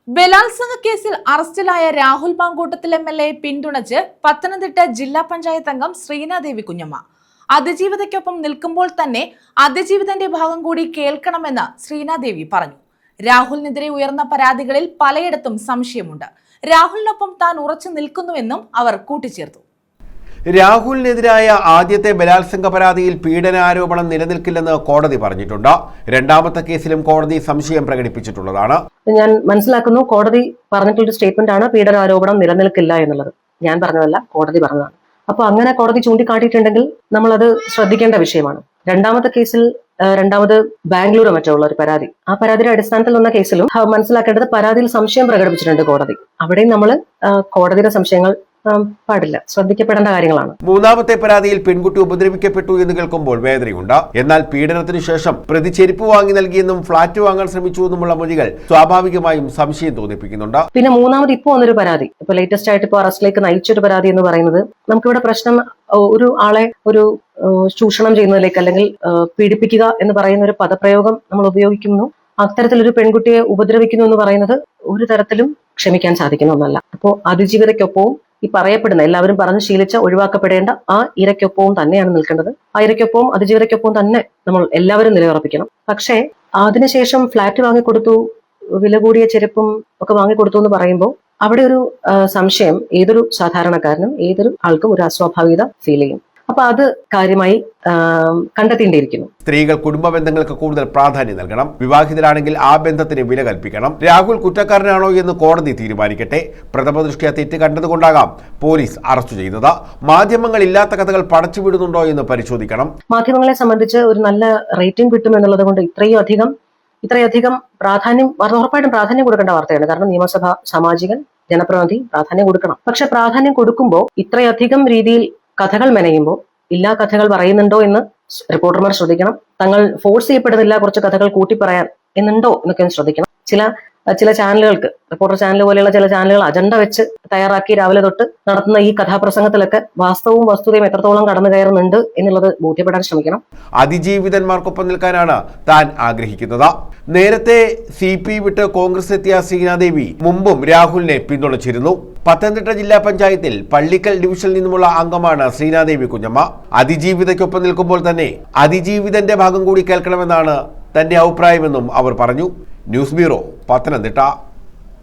ബലാത്സംഗ കേസിൽ അറസ്റ്റിലായ രാഹുൽ മാങ്കൂട്ടത്തിൽ എംഎൽഎയെ പിന്തുണച്ച് പത്തനംതിട്ട ജില്ലാ പഞ്ചായത്ത് അംഗം ശ്രീനാദേവി കുഞ്ഞമ്മ. അതിജീവിതയ്ക്കൊപ്പം നിൽക്കുമ്പോൾ തന്നെ അതിജീവിതന്റെ ഭാഗം കൂടി കേൾക്കണമെന്ന് ശ്രീനാദേവി പറഞ്ഞു. രാഹുലിനെതിരെ ഉയർന്ന പരാതികളിൽ പലയിടത്തും സംശയമുണ്ട്. രാഹുലിനൊപ്പം താൻ ഉറച്ചു നിൽക്കുന്നുവെന്നും അവർ കൂട്ടിച്ചേർത്തു. രാഹുലിനെതിരായ ആദ്യത്തെ ബലാത്സംഗ പരാതിയിൽ പീഡനാരോപണം നിലനിൽക്കില്ലെന്ന് കോടതി പറഞ്ഞിട്ടുണ്ട്. രണ്ടാമത്തെ കേസിലും കോടതി സംശയം പ്രകടിപ്പിച്ചിട്ടുള്ളതാണ്. ഞാൻ മനസ്സിലാക്കുന്നു കോടതി പറഞ്ഞിട്ടുള്ള സ്റ്റേറ്റ്മെന്റ് ആണ് പീഡനാരോപണം നിലനിൽക്കില്ല എന്നുള്ളത്. ഞാൻ പറഞ്ഞതല്ല, കോടതി പറഞ്ഞതാണ്. അപ്പൊ അങ്ങനെ കോടതി ചൂണ്ടിക്കാട്ടിയിട്ടുണ്ടെങ്കിൽ നമ്മൾ അത് ശ്രദ്ധിക്കേണ്ട വിഷയമാണ്. രണ്ടാമത്തെ കേസിൽ രണ്ടാമത് ബാംഗ്ലൂരോ മറ്റോ ഉള്ള ഒരു പരാതി, ആ പരാതിയുടെ അടിസ്ഥാനത്തിൽ വന്ന കേസിലും മനസ്സിലാക്കേണ്ടത് പരാതിയിൽ സംശയം പ്രകടിപ്പിച്ചിട്ടുണ്ട് കോടതി. അവിടെയും നമ്മൾ കോടതിയുടെ സംശയങ്ങൾ പാടില്ല, ശ്രദ്ധിക്കപ്പെടേണ്ട കാര്യങ്ങളാണ്. മൂന്നാമത്തെ പരാതിയിൽ പെൺകുട്ടി ഉപദ്രവിക്കപ്പെട്ടു എന്ന് കേൾക്കുമ്പോൾ വേദനയുണ്ട്. എന്നാൽ പീഡനത്തിനു ശേഷം പ്രതി ചെരുപ്പ് വാങ്ങി നൽകിയെന്നും ഫ്ളാറ്റ് വാങ്ങാൻ ശ്രമിച്ചു എന്നുമുള്ള മൊഴികൾ സ്വാഭാവികമായും സംശയം തോന്നിപ്പിക്കുന്നുണ്ട്. പിന്നെ മൂന്നാമത് ഇപ്പോൾ വന്നൊരു പരാതി, ഇപ്പൊ ലേറ്റസ്റ്റ് ആയിട്ട് ഇപ്പോൾ അറസ്റ്റിലേക്ക് നയിച്ചൊരു പരാതി എന്ന് പറയുന്നത്, നമുക്കിവിടെ പ്രശ്നം ഒരു ആളെ ഒരു ചൂഷണം ചെയ്യുന്നതിലേക്ക് അല്ലെങ്കിൽ പീഡിപ്പിക്കുക എന്ന് പറയുന്ന ഒരു പദപ്രയോഗം നമ്മൾ ഉപയോഗിക്കുന്നു. അത്തരത്തിലൊരു പെൺകുട്ടിയെ ഉപദ്രവിക്കുന്നു എന്ന് പറയുന്നത് ഒരു തരത്തിലും ക്ഷമിക്കാൻ സാധിക്കുന്ന ഒന്നല്ല. അപ്പോൾ അതിജീവിതയ്ക്കൊപ്പവും ഈ പറയപ്പെടുന്ന എല്ലാവരും പറഞ്ഞ് ശീലിച്ച ഒഴിവാക്കപ്പെടേണ്ട ആ ഇരയ്ക്കൊപ്പവും തന്നെയാണ് നിൽക്കേണ്ടത്. ആ ഇരയ്ക്കൊപ്പവും അതിജീവിതയ്ക്കൊപ്പവും തന്നെ നമ്മൾ എല്ലാവരും നിലയുറപ്പിക്കണം. പക്ഷേ അതിനുശേഷം ഫ്ലാറ്റ് വാങ്ങിക്കൊടുത്തു, വില കൂടിയ ചെരുപ്പും ഒക്കെ വാങ്ങിക്കൊടുത്തു എന്ന് പറയുമ്പോൾ അവിടെ ഒരു സംശയം ഏതൊരു സാധാരണക്കാരനും ഏതൊരു ആൾക്കും ഒരു അസ്വാഭാവികത ഫീൽ ചെയ്യും. അപ്പൊ അത് കാര്യമായി കണ്ടെത്തേണ്ടിയിരിക്കുന്നു. സ്ത്രീകൾ കുടുംബ ബന്ധങ്ങൾക്ക് കൂടുതൽ പ്രാധാന്യം നൽകണം. വിവാഹിതരാണെങ്കിൽ ആ ബന്ധത്തിന് വില കൽപ്പിക്കണം. രാഹുൽ കുറ്റക്കാരനാണോ എന്ന് കോടതി തീരുമാനിക്കട്ടെ. പ്രഥമ ദൃഷ്ട്യാ തെറ്റ് കണ്ടതുകൊണ്ടാകാം പോലീസ് അറസ്റ്റ് ചെയ്തത്. മാധ്യമങ്ങൾ ഇല്ലാത്ത കഥകൾ പടച്ചുവിടുന്നുണ്ടോ എന്ന് പരിശോധിക്കണം. മാധ്യമങ്ങളെ സംബന്ധിച്ച് ഒരു നല്ല റേറ്റിംഗ് കിട്ടും എന്നുള്ളത് കൊണ്ട് ഇത്രയധികം പ്രാധാന്യം, ഉറപ്പായിട്ടും പ്രാധാന്യം കൊടുക്കേണ്ട വാർത്തയാണ്. കാരണം നിയമസഭ സാമാജികൻ ജനപ്രതിനിധി പ്രാധാന്യം കൊടുക്കണം. പക്ഷെ പ്രാധാന്യം കൊടുക്കുമ്പോൾ ഇത്രയധികം രീതിയിൽ കഥകൾ മെനയുമ്പോൾ എല്ലാ കഥകൾ പറയുന്നുണ്ടോ എന്ന് റിപ്പോർട്ടർമാർ ശ്രദ്ധിക്കണം. തങ്ങൾ ഫോഴ്സ് ചെയ്യപ്പെടുന്നില്ല കുറച്ച് കഥകൾ കൂട്ടി പറയാൻ എന്നുണ്ടോ എന്നൊക്കെ ശ്രദ്ധിക്കണം. ചില ചാനലുകൾക്ക്, റിപ്പോർട്ടർ ചാനൽ പോലെയുള്ള ചില ചാനലുകൾ അജണ്ട വെച്ച് തയ്യാറാക്കി രാവിലെ തൊട്ട് നടത്തുന്ന ഈ കഥാപ്രസംഗത്തിലൊക്കെ വാസ്തവവും വസ്തുതയും എത്രത്തോളം കടന്നു കയറുന്നുണ്ട് എന്നുള്ളത് ബോധ്യപ്പെടാൻ ശ്രമിക്കണം. അതിജീവിതന്മാർക്കൊപ്പം നിൽക്കാനാണ് താൻ ആഗ്രഹിക്കുന്നത്. നേരത്തെ CP വിട്ട് കോൺഗ്രസ് എത്തിയ ശ്രീനാദേവി മുമ്പും രാഹുലിനെ പിന്തുണച്ചിരുന്നു. പത്തനംതിട്ട ജില്ലാ പഞ്ചായത്തിൽ പള്ളിക്കൽ ഡിവിഷനിൽ നിന്നുമുള്ള അംഗമാണ് ശ്രീനാദേവി കുഞ്ഞമ്മ. അതിജീവിതയ്ക്കൊപ്പം നിൽക്കുമ്പോൾ തന്നെ അതിജീവിതന്റെ ഭാഗം കൂടി കേൾക്കണമെന്നാണ് തന്റെ അഭിപ്രായമെന്നും അവർ പറഞ്ഞു. News bureau, Pathanamthitta.